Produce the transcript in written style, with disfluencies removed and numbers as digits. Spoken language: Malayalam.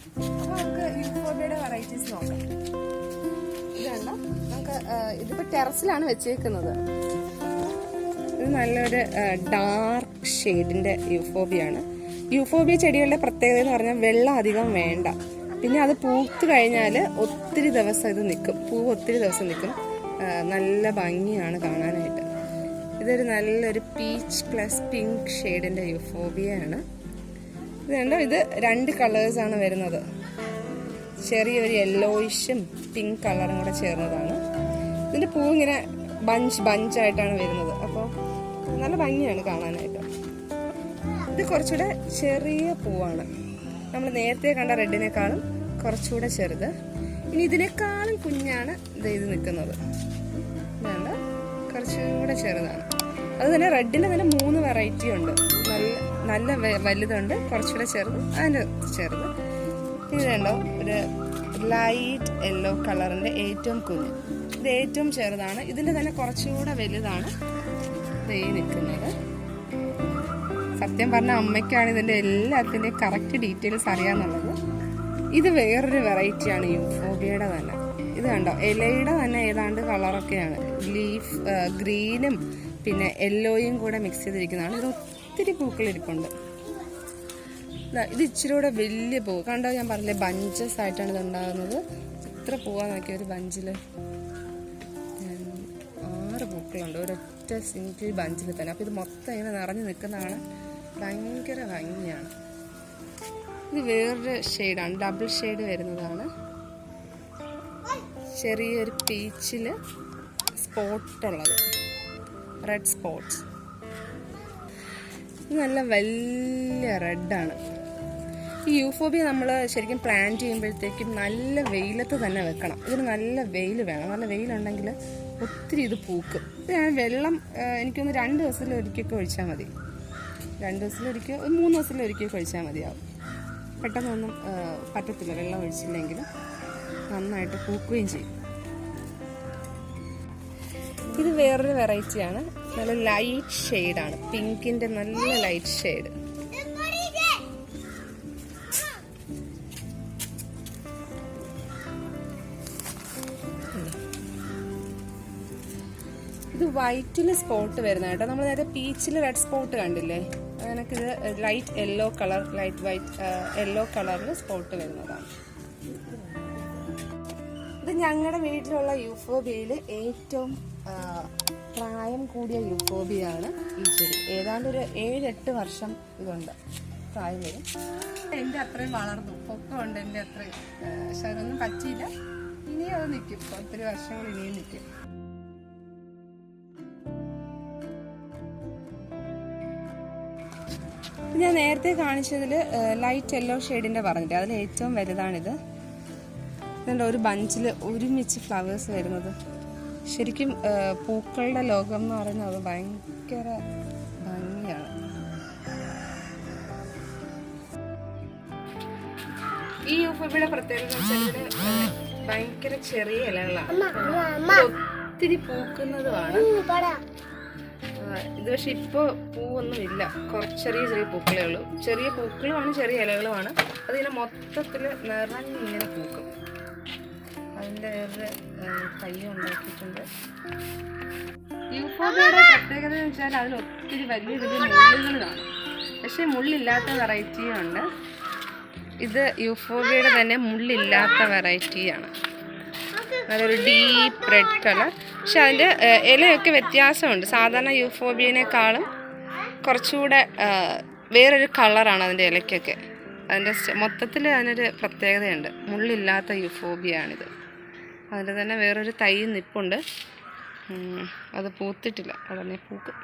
അപ്പോൾ നമുക്ക് യൂഫോബിയയുടെ വെറൈറ്റീസ് നോക്കാം. ഇതല്ല, നമുക്ക് ഇതിപ്പോൾ ടെറസിലാണ് വെച്ചേക്കുന്നത്. ഇത് നല്ലൊരു ഡാർക്ക് ഷെയ്ഡിൻ്റെ യൂഫോബിയാണ്. യൂഫോബിയ ചെടികളുടെ പ്രത്യേകത എന്ന് പറഞ്ഞാൽ വെള്ളം അധികം വേണ്ട. പിന്നെ അത് പൂത്ത് കഴിഞ്ഞാൽ ഒത്തിരി ദിവസം ഇത് നിൽക്കും, പൂവ് ഒത്തിരി ദിവസം നിൽക്കും. നല്ല ഭംഗിയാണ് കാണാനായിട്ട്. ഇതൊരു നല്ലൊരു പീച്ച് പ്ലസ് പിങ്ക് ഷെയ്ഡിൻ്റെ യൂഫോബിയയാണ്. ഇത് കണ്ടോ, ഇത് 2 കളേഴ്സാണ് വരുന്നത്. ചെറിയൊരു യെല്ലോയിഷും പിങ്ക് കളറും കൂടെ ചേർന്നതാണ്. ഇതിൻ്റെ പൂവ് ഇങ്ങനെ ബഞ്ചായിട്ടാണ് വരുന്നത്. അപ്പോൾ നല്ല ഭംഗിയാണ് കാണാനായിട്ട്. ഇത് കുറച്ചുകൂടെ ചെറിയ പൂവാണ്. നമ്മൾ നേരത്തെ കണ്ട റെഡിനേക്കാളും കുറച്ചുകൂടെ ചെറുത്. ഇനി ഇതിനേക്കാളും കുഞ്ഞാണ് ഇത് നിൽക്കുന്നത്. ഇതാണ് കുറച്ചുകൂടെ ചെറുതാണ്. അതുതന്നെ റെഡിന് തന്നെ 3 വെറൈറ്റി ഉണ്ട്. നല്ല വലുതുണ്ട്, കുറച്ചുകൂടെ ചെറുത്, അതിൻ്റെ ചെറുത്. ഇത് കണ്ടോ, ഒരു ലൈറ്റ് യെല്ലോ കളറിൻ്റെ ഏറ്റവും കുഞ്ഞ്. ഇത് ഏറ്റവും ചെറുതാണ്. ഇതിൻ്റെ തന്നെ കുറച്ചുകൂടെ വലുതാണ് ഈ നിൽക്കുന്നത്. സത്യം പറഞ്ഞാൽ അമ്മയ്ക്കാണ് ഇതിൻ്റെ എല്ലാത്തിൻ്റെയും കറക്റ്റ് ഡീറ്റെയിൽസ് അറിയാമെന്നുള്ളത്. ഇത് വേറൊരു വെറൈറ്റിയാണ് യൂഫോബിയയുടെ തന്നെ. ഇത് കണ്ടോ, ഇലയുടെ തന്നെ ഏതാണ്ട് കളറൊക്കെയാണ്. ലീഫ് ഗ്രീനും പിന്നെ യെല്ലോയും കൂടെ മിക്സ് ചെയ്തിരിക്കുന്നതാണ്. ഇത് ഒത്തിരി പൂക്കളിരിപ്പുണ്ട്. ഇത് ഇച്ചിരി കൂടെ വലിയ പൂവ് കണ്ടോ, ഞാൻ പറഞ്ഞില്ലേ ബഞ്ചസ് ആയിട്ടാണ് ഇത് ഉണ്ടാകുന്നത്. ഇത്ര പൂവാന്ന് നോക്കിയ ഒരു ബഞ്ചിൽ 6 പൂക്കളുണ്ട് ഒരൊറ്റ സിംഗിൾ ബഞ്ചിൽ തന്നെ. അപ്പോൾ ഇത് മൊത്തം ഇങ്ങനെ നിറഞ്ഞു നിൽക്കുന്നതാണ്. ഭയങ്കര ഭംഗിയാണ്. ഇത് വേറൊരു ഷെയ്ഡാണ്, ഡബിൾ ഷെയ്ഡ് വരുന്നതാണ്. ചെറിയൊരു പീച്ചിൽ സ്പോട്ടുള്ളത്, റെഡ് സ്പോട്ട്സ്. ഇത് നല്ല വലിയ റെഡാണ്. ഈ യൂഫോബിയ നമ്മൾ ശരിക്കും പ്ലാൻ ചെയ്യുമ്പോഴത്തേക്കും നല്ല വെയിലത്ത് തന്നെ വെക്കണം. ഇതിന് നല്ല വെയിൽ വേണം. നല്ല വെയിലുണ്ടെങ്കിൽ ഒത്തിരി ഇത് പൂക്കും. ഇത് ഞാൻ വെള്ളം എനിക്കൊന്ന് 2 ദിവസത്തിലൊരിക്കൊക്കെ ഒഴിച്ചാൽ മതി. 2 ദിവസത്തിലൊരിക്കൽ, 3 ദിവസത്തിലൊരിക്കൊക്കെ ഒഴിച്ചാൽ മതിയാവും. പെട്ടെന്നൊന്നും പറ്റത്തില്ല വെള്ളം ഒഴിച്ചില്ലെങ്കിൽ. നന്നായിട്ട് പൂക്കുകയും ചെയ്യും. ഇത് വേറൊരു വെറൈറ്റിയാണ്. നല്ല ലൈറ്റ് ഷെയ്ഡാണ്, പിങ്കിൻ്റെ നല്ല ലൈറ്റ് ഷെയ്ഡ്. ഇത് വൈറ്റിൽ സ്പോട്ട് വരുന്ന കേട്ടോ. നമ്മൾ നേരത്തെ പീച്ചിൽ റെഡ് സ്പോട്ട് കണ്ടില്ലേ, അങ്ങനൊക്കെ ഇത് light yellow colour, light white yellow കളറിൽ സ്പോട്ട് വരുന്നതാണ്. ഇത് ഞങ്ങളുടെ വീട്ടിലുള്ള യൂഫോബിയയിൽ ഏറ്റവും പ്രായം കൂടിയ യൂഫോബിയാണ് ഈ ചെടി. ഏതാണ്ട് ഒരു 7-8 വർഷം ഇതുണ്ട് പ്രായം വരും. എൻ്റെ അത്രയും വളർന്നു, പൊക്കമുണ്ട് എൻ്റെ അത്രയും. പക്ഷെ അതൊന്നും പറ്റിയില്ല. ഇനിയും അത് നിൽക്കും, ഒത്തിരി വർഷങ്ങൾ ഇനിയും നിൽക്കും. ഞാൻ നേരത്തെ കാണിച്ചതിൽ ലൈറ്റ് യെല്ലോ ഷെയ്ഡിൻ്റെ പറഞ്ഞിട്ട് അതിൽ ഏറ്റവും വലുതാണിത്. ഇതുണ്ട്, ഒരു ബഞ്ചിൽ ഒരുമിച്ച് ഫ്ലവേഴ്സ് വരുന്നത്. ശരിക്കും പൂക്കളുടെ ലോകം എന്ന് പറയുന്നത് ഭയങ്കര ഭംഗിയാണ്. ഈ യൂഫോബിയുടെ പ്രത്യേകത ഭയങ്കര ചെറിയ ഇലകളാണ്, ഒത്തിരി പൂക്കുന്നതുമാണ്. ഇത് പക്ഷെ ഇപ്പോൾ പൂവൊന്നും ഇല്ല, കുറച്ച് ചെറിയ പൂക്കളേ ഉള്ളൂ. ചെറിയ പൂക്കളുമാണ്, ചെറിയ ഇലകളുമാണ്. അതിങ്ങനെ മൊത്തത്തിൽ നിറഞ്ഞിങ്ങനെ പൂക്കും. അതിൻ്റെ വേറെ തൈ ഉണ്ടാക്കിയിട്ടുണ്ട്. യൂഫോബിയയുടെ പ്രത്യേകത എന്ന് വെച്ചാൽ അതിൽ ഒത്തിരി വലിയ വലിയ മുള്ളുകൾ കാണും. പക്ഷെ മുള്ളില്ലാത്ത വെറൈറ്റിയും ഉണ്ട്. ഇത് യൂഫോബിയയുടെ തന്നെ മുള്ളില്ലാത്ത വെറൈറ്റിയാണ്. നല്ലൊരു ഡീപ്പ് റെഡ് കളർ. പക്ഷെ അതിൻ്റെ ഇലയൊക്കെ വ്യത്യാസമുണ്ട്. സാധാരണ യൂഫോബിയനേക്കാളും കുറച്ചുകൂടെ വേറൊരു കളറാണ് അതിൻ്റെ ഇലയ്ക്കൊക്കെ. അതിൻ്റെ മൊത്തത്തിൽ അതിനൊരു പ്രത്യേകതയുണ്ട്. മുള്ളില്ലാത്ത യൂഫോബിയാണിത്. അതിൻ്റെ തന്നെ വേറൊരു തൈ നിപ്പുണ്ട്. അത് പൂത്തിട്ടില്ല, ഉടനെ പൂക്കും.